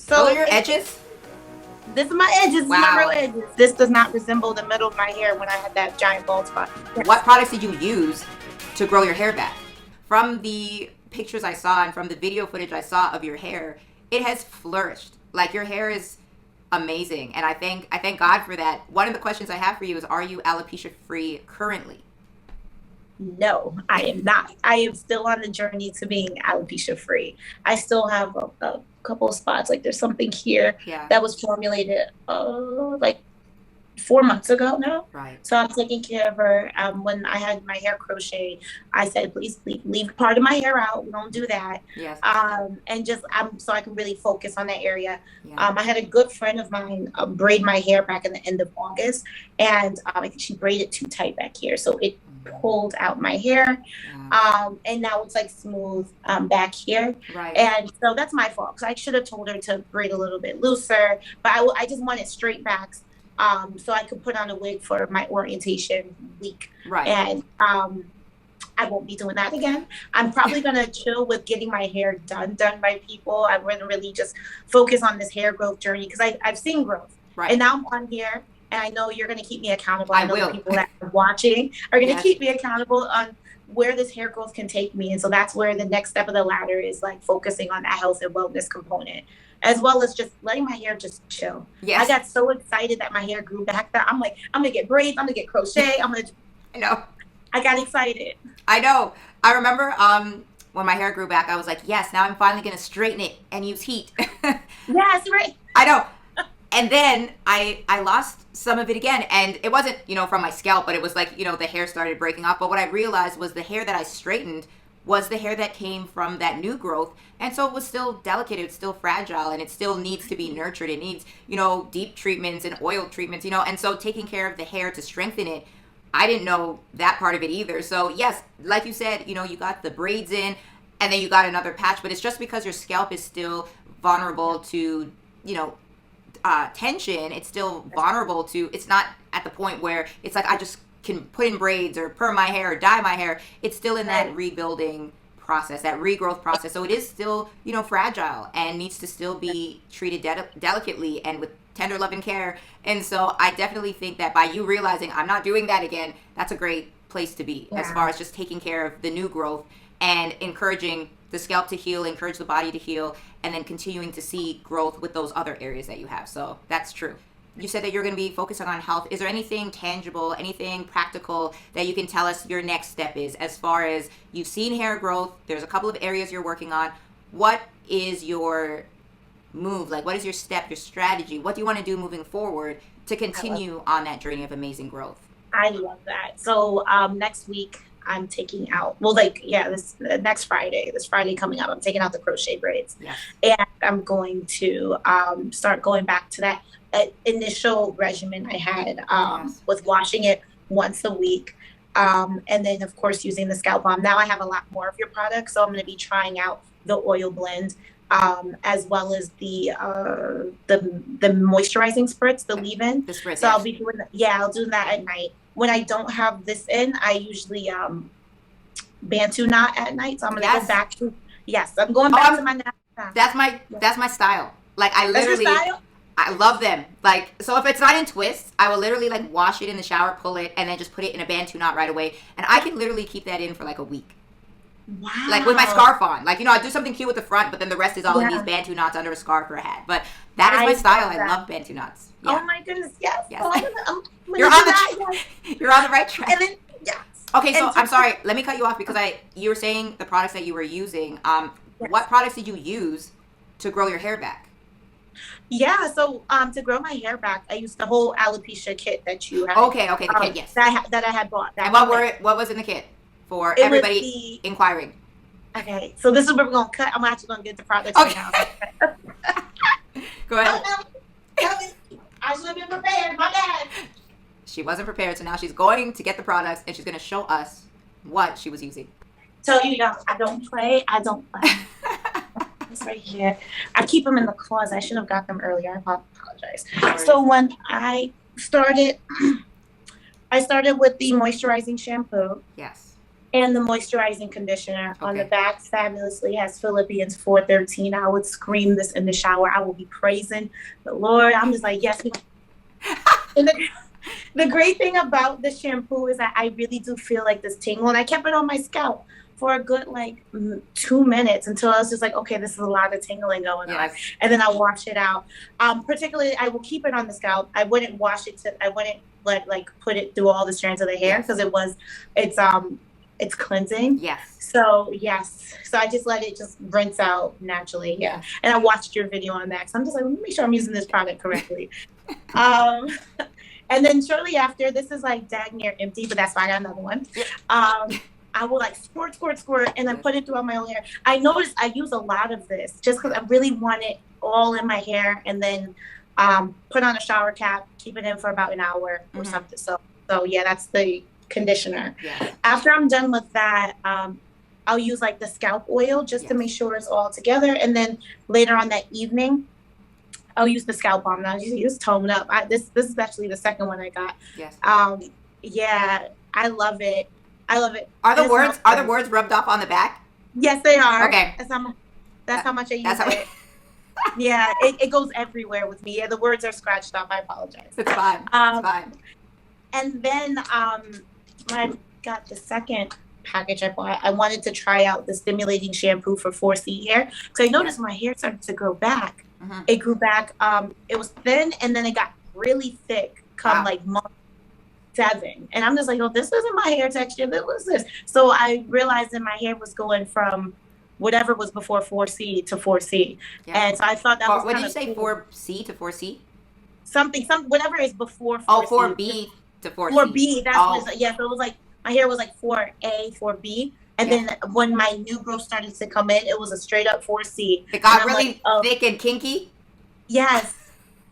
Those are So your edges? this is my edges. This is my real Wow. edges. This does not resemble the middle of my hair when I had that giant bald spot. What Yes. products did you use to grow your hair back? From the pictures I saw and from the video footage I saw of your hair, it has flourished. Like your hair is amazing, and I thank God for that. One of the questions I have for you is, are you alopecia free currently? No, I am not. I am still on the journey to being alopecia free. I still have a couple of spots. Like there's something here Yeah. that was formulated like 4 months ago now. Right. So I'm taking care of her. When I had my hair crochet, I said, please leave part of my hair out. We don't do that. Yes. And just so I can really focus on that area. Yeah. I had a good friend of mine braid my hair back in the end of August, and I think she braided too tight back here, so it pulled out my hair. Yeah. And now it's like smooth back here. Right. And so that's my fault, because I should have told her to braid a little bit looser, but I just wanted straight backs. So I could put on a wig for my orientation week. Right. And I won't be doing that again. I'm probably gonna chill with getting my hair done by people. I'm gonna really just focus on this hair growth journey, because I've seen growth. Right. And now I'm on here, and I know you're gonna keep me accountable. I know will. the people that are watching are gonna Yes. keep me accountable on where this hair growth can take me. And so that's where the next step of the ladder is, like focusing on that health and wellness component, as well as just letting my hair just chill. Yes. I got so excited that my hair grew back that I'm like, I'm gonna get braids, I'm gonna get crochet, I know. I got excited. I know. I remember when my hair grew back, I was like, yes, now I'm finally going to straighten it and use heat. Yes, right. I know. And then I lost some of it again. And it wasn't, from my scalp, but it was like, the hair started breaking off. But what I realized was the hair that I straightened was the hair that came from that new growth. And so it was still delicate, it's still fragile, and it still needs to be nurtured. It needs, deep treatments and oil treatments, and so taking care of the hair to strengthen it, I didn't know that part of it either. So yes, like you said, you got the braids in, and then you got another patch, but it's just because your scalp is still vulnerable to, tension. It's still vulnerable to, it's not at the point where it's like I just can put in braids or perm my hair or dye my hair. It's still in that rebuilding process, that regrowth process. So it is still, fragile and needs to still be treated delicately and with tender love and care. And so I definitely think that by you realizing I'm not doing that again, that's a great place to be as far as just taking care of the new growth and encouraging the scalp to heal, encourage the body to heal, and then continuing to see growth with those other areas that you have. So that's true. You said that you're going to be focusing on health. Is there anything tangible, anything practical that you can tell us your next step is, as far as you've seen hair growth, there's a couple of areas you're working on. What is your move? Like, what is your step, your strategy? What do you want to do moving forward to continue on that journey of amazing growth? I love that. So next week I'm taking out, this next Friday, this Friday coming up, I'm taking out the crochet braids. Yes. And I'm going to start going back to that initial regimen I had with washing it once a week. And then, of course, using the scalp balm. Now I have a lot more of your products, so I'm going to be trying out the oil blend, as well as the moisturizing spritz, the leave-in. The spritz, so I'll be doing that. Yeah, I'll do that at night. When I don't have this in, I usually Bantu knot at night. So I'm going to go back to, I'm going back to my knot. That's my style. Like I literally, that's your style? I love them. Like, so if it's not in twists, I will literally like wash it in the shower, pull it, and then just put it in a Bantu knot right away. And I can literally keep that in for like a week. Wow. Like with my scarf on. Like, I do something cute with the front, but then the rest is all in these Bantu knots under a scarf or a hat. But that is my style. I love Bantu knots. Yeah. Oh my goodness, yes. Yes. Oh, You're on the right track. And then, Okay, so I'm sorry. Let me cut you off because you were saying the products that you were using. What products did you use to grow your hair back? Yeah, so to grow my hair back, I used the whole alopecia kit that you had. Okay, the kit, yes. That I had bought. And what was in the kit for everybody inquiring? Okay, so this is where we're going to cut. I'm actually going to get the products right now. Go ahead. I should have been prepared. My bad. She wasn't prepared, so now she's going to get the products and she's going to show us what she was using. So, I don't play. It's right here. I keep them in the closet. I should have got them earlier. I apologize. So when I started with the moisturizing shampoo. Yes. And the moisturizing conditioner on the Okay. back fabulously has Philippians 4:13. I would scream this in the shower. I will be praising the Lord. I'm just like, yes. And the great thing about the shampoo is that I really do feel like this tingle, and I kept it on my scalp for a good like 2 minutes until I was just like, okay, this is a lot of tingling going on, Yes. and then I wash it out. Particularly, I will keep it on the scalp. I wouldn't wash it. I wouldn't put it through all the strands of the hair Yes. because it's cleansing. Yes. So yes, so I just let it just rinse out naturally. Yeah, and I watched your video on that. So I'm just like, let me make sure I'm using this product correctly. um, and then shortly after, this is like dag near empty, but that's fine. I got another one. I will like squirt, and then put it throughout my own hair. I noticed I use a lot of this just because I really want it all in my hair, and then put on a shower cap, keep it in for about an hour or something. So yeah, that's the conditioner. Yeah. After I'm done with that, I'll use like the scalp oil just to make sure it's all together, and then later on that evening, I'll use the scalp balm. Now you just tone up. This is actually the second one I got. Yes. Yeah, I love it. Are the words rubbed off on the back? Yes, they are. Okay. That's how much I use it. Yeah, it goes everywhere with me. Yeah, the words are scratched off. I apologize. It's fine. It's fine. And then when I got the second package I bought, I wanted to try out the stimulating shampoo for 4C hair because I noticed my hair started to grow back. It grew back. It was thin, and then it got really thick come like month 7. And I'm just like, oh, this isn't my hair texture. What is this? So I realized that my hair was going from whatever was before 4C to 4C. Yeah. And so I thought that was what did you say, cool. 4C to 4C? Whatever is before 4C. Oh, 4B to 4C. 4B, that's what yeah, so it was like, my hair was like 4A, 4B. And then when my new growth started to come in, it was a straight up 4C. It got really thick and kinky? Yes.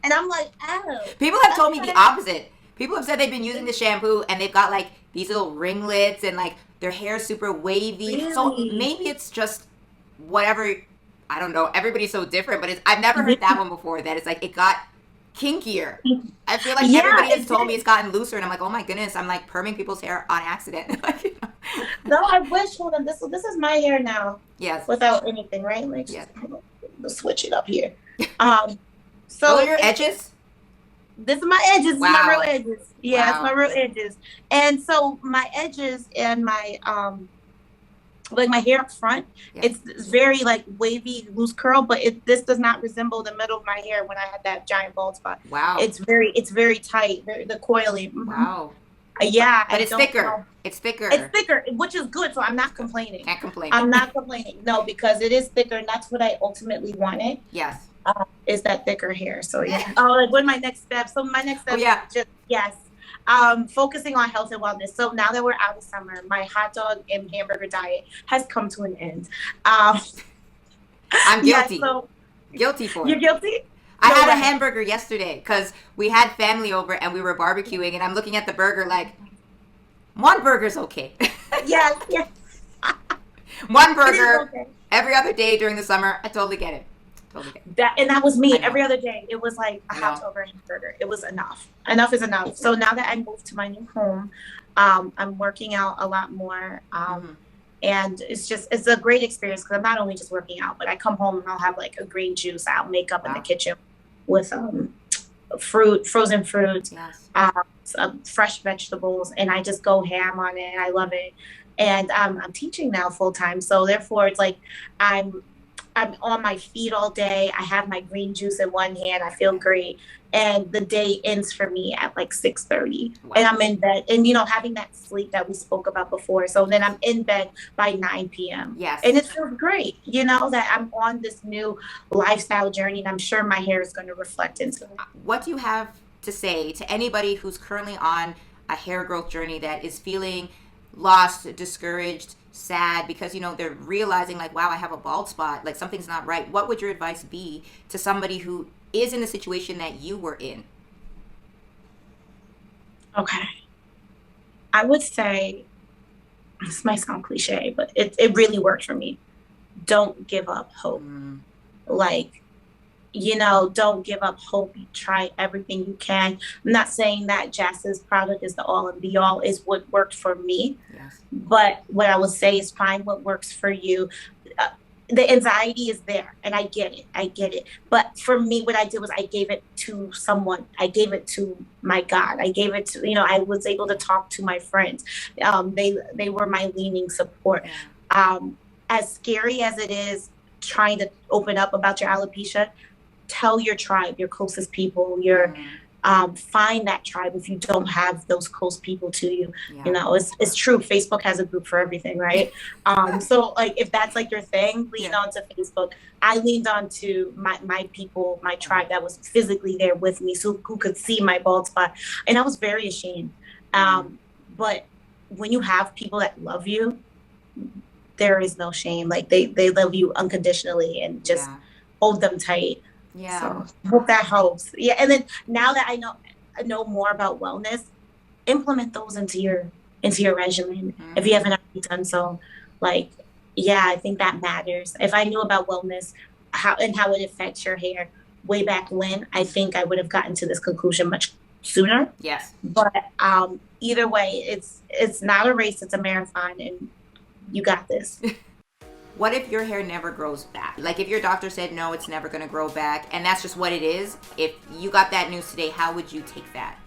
And I'm like, oh. People have told me the opposite. People have said they've been using the shampoo and they've got like these little ringlets and like their hair's super wavy. Really? So maybe it's just whatever. I don't know. Everybody's so different, but I've never heard that one before. That it's like it got kinkier. I feel like everybody has told me it's gotten looser, and I'm like, oh my goodness, I'm like perming people's hair on accident. No, I wish. Hold on, this is my hair now. Yes. Without anything, right? Like, let's switch it up here. So your edges. This is my edges. Wow. This is my real edges. Yeah, it's my real edges. And so my edges and my like my hair up front, it's very like wavy, loose curl, but this does not resemble the middle of my hair when I had that giant bald spot. Wow. It's very tight, the coily. Wow. Yeah. But it's thicker. It's thicker. It's thicker, which is good. So I'm not complaining. Can't complain. I'm not complaining. No, because it is thicker, and that's what I ultimately wanted. Yes. Is that thicker hair. So yeah. Oh, like what are my next steps? So my next step is just focusing on health and wellness. So now that we're out of summer, my hot dog and hamburger diet has come to an end. I'm guilty. Guilty for it. You're guilty? I had a hamburger yesterday because we had family over and we were barbecuing, and I'm looking at the burger like, one burger's okay. Yes. One burger every other day during the summer. I totally get it. That was me every other day. It was like a hot dog or a hamburger. It was enough. Enough is enough. So now that I moved to my new home, I'm working out a lot more. And it's a great experience because I'm not only just working out, but I come home and I'll have like a green juice. I'll make up in the kitchen with frozen fruit, fresh vegetables, and I just go ham on it. I love it. And I'm teaching now full time. So therefore it's like I'm on my feet all day. I have my green juice in one hand. I feel great. And the day ends for me at like 6:30. Wow. And I'm in bed. And, having that sleep that we spoke about before. So then I'm in bed by 9 p.m. Yes. And it feels great, that I'm on this new lifestyle journey. And I'm sure my hair is going to reflect into it. What do you have to say to anybody who's currently on a hair growth journey that is feeling lost, discouraged, sad because they're realizing like, wow, I have a bald spot, like something's not right? What would your advice be to somebody who is in the situation that you were in? Okay, I would say, this might sound cliche, but it really worked for me. Don't give up hope. Like, don't give up hope. You try everything you can. I'm not saying that Jass's product is the all and be all, is what worked for me. Yes. But what I would say is find what works for you. Uh, the anxiety is there, and I get it. I get it. But for me, what I did was I gave it to someone. I gave it to my God. I gave it to, I was able to talk to my friends. They were my leaning support. Yeah. As scary as it is trying to open up about your alopecia, tell your tribe, your closest people, find that tribe if you don't have those close people to you. Yeah. It's true. Facebook has a group for everything, right? So like if that's like your thing, lean onto Facebook. I leaned on to my people, my tribe that was physically there with me, so who could see my bald spot, and I was very ashamed. But when you have people that love you, there is no shame. Like they love you unconditionally, and just hold them tight. Yeah. So I hope that helps. Yeah. And then now that I know more about wellness, implement those into your regimen if you haven't already done so. Like, yeah, I think that matters. If I knew about wellness, how it affects your hair way back when, I think I would have gotten to this conclusion much sooner. Yes. But either way, it's not a race, it's a marathon, and you got this. What if your hair never grows back? Like if your doctor said, no, it's never going to grow back, and that's just what it is. If you got that news today, how would you take that?